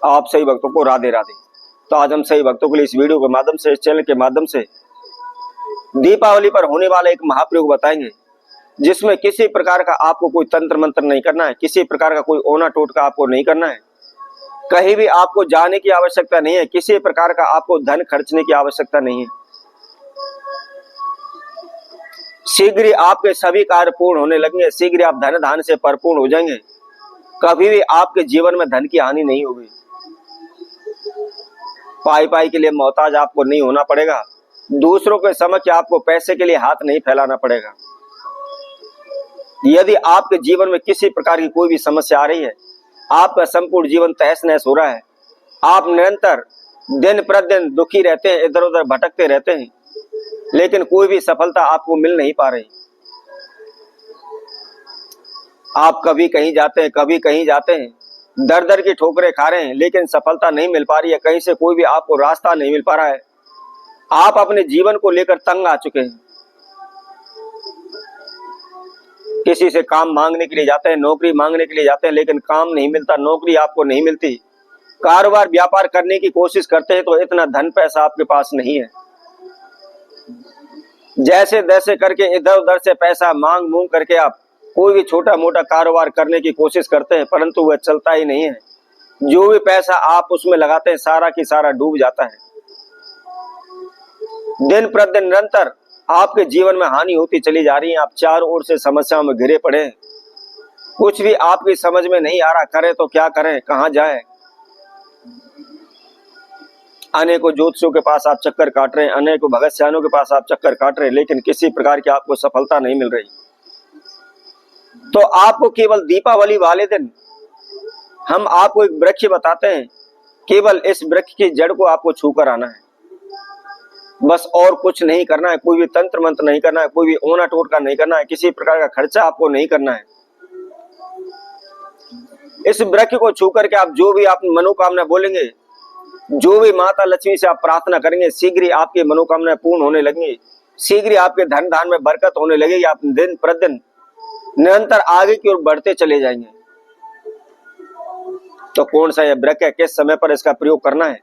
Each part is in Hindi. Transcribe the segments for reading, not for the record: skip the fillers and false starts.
आप सही भक्तों को राधे राधे। तो आज हम सही भक्तों के लिए इस वीडियो के माध्यम से, इस चैनल के माध्यम से दीपावली पर होने वाला एक महाप्रयोग बताएंगे, जिसमें किसी प्रकार का आपको कोई तंत्र मंत्र नहीं करना है, किसी प्रकार का कोई ओना टोटका आपको नहीं करना है, कहीं भी आपको जाने की आवश्यकता नहीं है, किसी प्रकार का आपको धन खर्चने की आवश्यकता नहीं है। शीघ्र ही आपके सभी कार्य पूर्ण होने लगेंगे, शीघ्र ही आप धन धान से परिपूर्ण हो जाएंगे, कभी भी आपके जीवन में धन की हानि नहीं होगी। पाई पाई के लिए मोहताज आपको नहीं होना पड़ेगा, दूसरों के समक्ष आपको पैसे के लिए हाथ नहीं फैलाना पड़ेगा। यदि आपके जीवन में किसी प्रकार की कोई भी समस्या आ रही है, आपका संपूर्ण जीवन तहस नहस हो रहा है, आप निरंतर दिन प्रतिदिन दुखी रहते हैं, इधर उधर भटकते रहते हैं, लेकिन कोई भी सफलता आपको मिल नहीं पा रही। आप कभी कहीं जाते हैं, कभी कहीं जाते हैं, दर दर की ठोकरें खा रहे हैं, लेकिन सफलता नहीं मिल पा रही है, कहीं से कोई भी आपको रास्ता नहीं मिल पा रहा है। आप अपने जीवन को लेकर तंग आ चुके हैं। किसी से काम मांगने के लिए जाते हैं, नौकरी मांगने के लिए जाते हैं, लेकिन काम नहीं मिलता, नौकरी आपको नहीं मिलती। कारोबार व्यापार करने की कोशिश करते हैं तो इतना धन पैसा आपके पास नहीं है। जैसे तैसे करके इधर उधर से पैसा मांग मूंग करके आप कोई भी छोटा मोटा कारोबार करने की कोशिश करते हैं, परंतु वह चलता ही नहीं है। जो भी पैसा आप उसमें लगाते हैं, सारा की सारा डूब जाता है। दिन प्रतिदिन निरंतर आपके जीवन में हानि होती चली जा रही है। आप चारों ओर से समस्याओं में घिरे पड़े हैं, कुछ भी आपकी समझ में नहीं आ रहा, करें तो क्या करें, कहां जाएं। अनेकों ज्योतिषियों के पास आप चक्कर काट रहे हैं, अनेकों भगत सियानों के पास आप चक्कर काट रहे हैं, लेकिन किसी प्रकार की आपको सफलता नहीं मिल रही। तो आपको केवल दीपावली वाले दिन हम आपको एक वृक्ष बताते हैं, केवल इस वृक्ष की जड़ को आपको छूकर आना है, बस और कुछ नहीं करना है। कोई भी तंत्र मंत्र नहीं करना है, कोई भी ओना टोटका नहीं करना है, किसी प्रकार का खर्चा आपको नहीं करना है। इस वृक्ष को छू करके आप जो भी अपनी मनोकामना बोलेंगे, जो भी माता लक्ष्मी से आप प्रार्थना करेंगे, शीघ्र ही आपकी मनोकामना पूर्ण होने लगेंगी, शीघ्र ही आपके धन धान में बरकत होने लगेगी। आप दिन प्रतिदिन निरंतर आगे की ओर बढ़ते चले जाएंगे। तो कौन सा यह वृक्ष है, किस समय पर इसका प्रयोग करना है,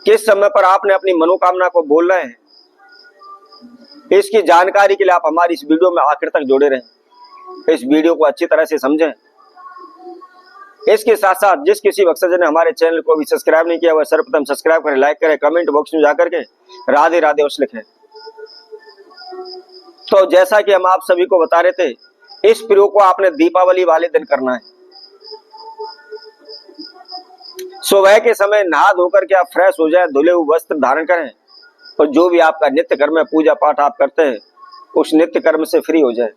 किस समय पर आपने अपनी मनोकामना को बोलना है, इसकी जानकारी के लिए आप हमारी इस वीडियो में आखिर तक जुड़े रहें। इस वीडियो को अच्छी तरह से समझें। इसके साथ साथ जिस किसी भक्तजन ने हमारे चैनल को भी सब्सक्राइब नहीं किया, वह सर्वप्रथम सब्सक्राइब करें, लाइक करें, कमेंट बॉक्स में जाकर के राधे राधे अवश्य लिखें। तो जैसा कि हम आप सभी को बता रहे थे, इस प्रयोग को आपने दीपावली वाले दिन करना है। सुबह के समय नहा धोकर के आप फ्रेश हो जाए, धुले हुए वस्त्र धारण करें, और जो भी आपका नित्य कर्म है, पूजा पाठ आप करते हैं, उस नित्य कर्म से फ्री हो जाए।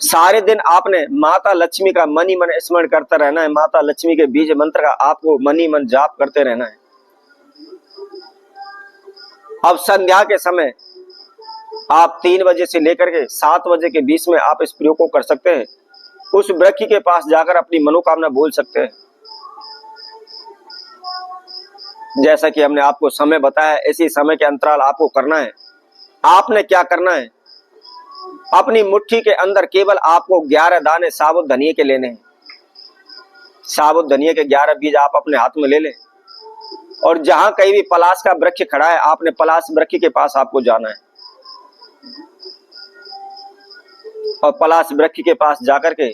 सारे दिन आपने माता लक्ष्मी का मन ही मन स्मरण करते रहना है, माता लक्ष्मी के बीज मंत्र का आपको मन ही मन जाप करते रहना है। अब संध्या के समय आप 3 बजे से लेकर के 7 बजे के बीच में आप इस प्रयोग को कर सकते हैं। उस वृक्ष के पास जाकर अपनी मनोकामना बोल सकते हैं। जैसा कि हमने आपको समय बताया, इसी समय के अंतराल आपको करना है। आपने क्या करना है, अपनी मुट्ठी के अंदर केवल आपको 11 दाने साबुत धनिये के लेने हैं। साबुत धनिये के 11 बीज आप अपने हाथ में ले लें, और जहां कहीं भी पलाश का वृक्ष खड़ा है, आपने पलाश वृक्ष के पास आपको जाना है, और पलाश वृक्ष के पास जाकर के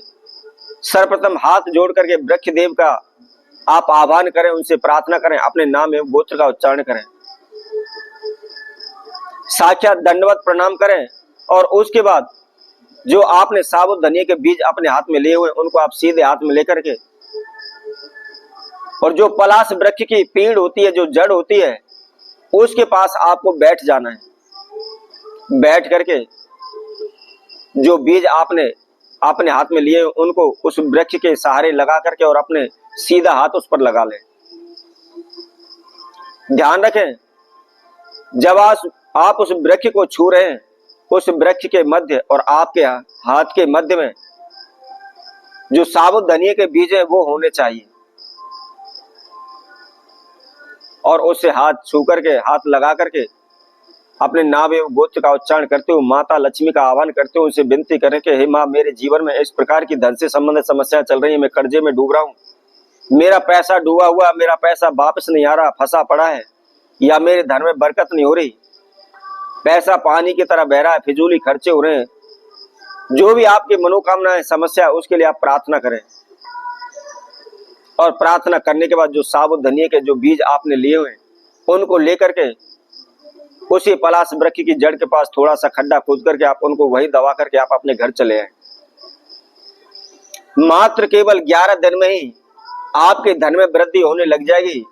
सर्वप्रथम हाथ जोड़ करके वृक्ष देव का आप आह्वान करें, उनसे प्रार्थना करें, अपने नाम एवं गोत्र का उच्चारण करें, साक्षात दंडवत प्रणाम करें, और उसके बाद जो आपने साबुत धनिये के बीज अपने हाथ में लिए हुए उनको आप सीधे हाथ में लेकर के, और जो पलाश वृक्ष की पीड़ होती है, जो जड़ होती है, उसके पास आपको बैठ जाना है। बैठ करके जो बीज आपने अपने हाथ में लिए उनको उस वृक्ष के सहारे लगा करके और अपने सीधा हाथ उस पर लगा लें। ध्यान रखें, जब आप उस वृक्ष को छू रहे हैं, उस वृक्ष के मध्य और आपके हाथ के मध्य में जो साबुत धनिये के बीज है वो होने चाहिए, और उससे हाथ छू करके, हाथ लगा करके अपने नाम एवं गोत्र का उच्चारण करते हुए माता लक्ष्मी का आह्वान करते हुए उनसे विनती करें कि हे माँ, मेरे जीवन में इस प्रकार की धन से संबंधित समस्याएं चल रही है, मैं कर्जे में डूब रहा हूँ, मेरा पैसा डूबा हुआ, मेरा पैसा वापस नहीं आ रहा, फंसा पड़ा है, या मेरे धन में बरकत नहीं हो रही, पैसा पानी की तरह बह रहा है, फिजूली खर्चे हो रहे हैं। जो भी आपकी मनोकामना है, समस्या, उसके लिए आप प्रार्थना करें। और प्रार्थना करने के बाद जो साबुत धनिये के जो बीज आपने लिए हुए उनको लेकर के उसी पलाश वृक्ष की जड़ के पास थोड़ा सा खड्डा खोद करके आप उनको वही दबा करके आप अपने घर चले आए। मात्र केवल 11 दिन में ही आपके धन में वृद्धि होने लग जाएगी।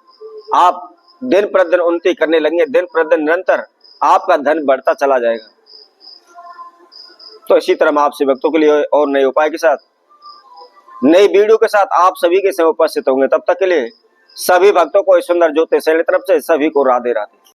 आप दिन प्रतिदिन उन्नति करने लगेंगे, दिन प्रतिदिन निरंतर आपका धन बढ़ता चला जाएगा। तो इसी तरह मैं आपसे भक्तों के लिए और नए उपाय के साथ, नई वीडियो के साथ आप सभी के समय उपस्थित होंगे। तब तक के लिए सभी भक्तों को इस सुंदर ज्योतिष शैली तरफ से सभी को राधे राधे।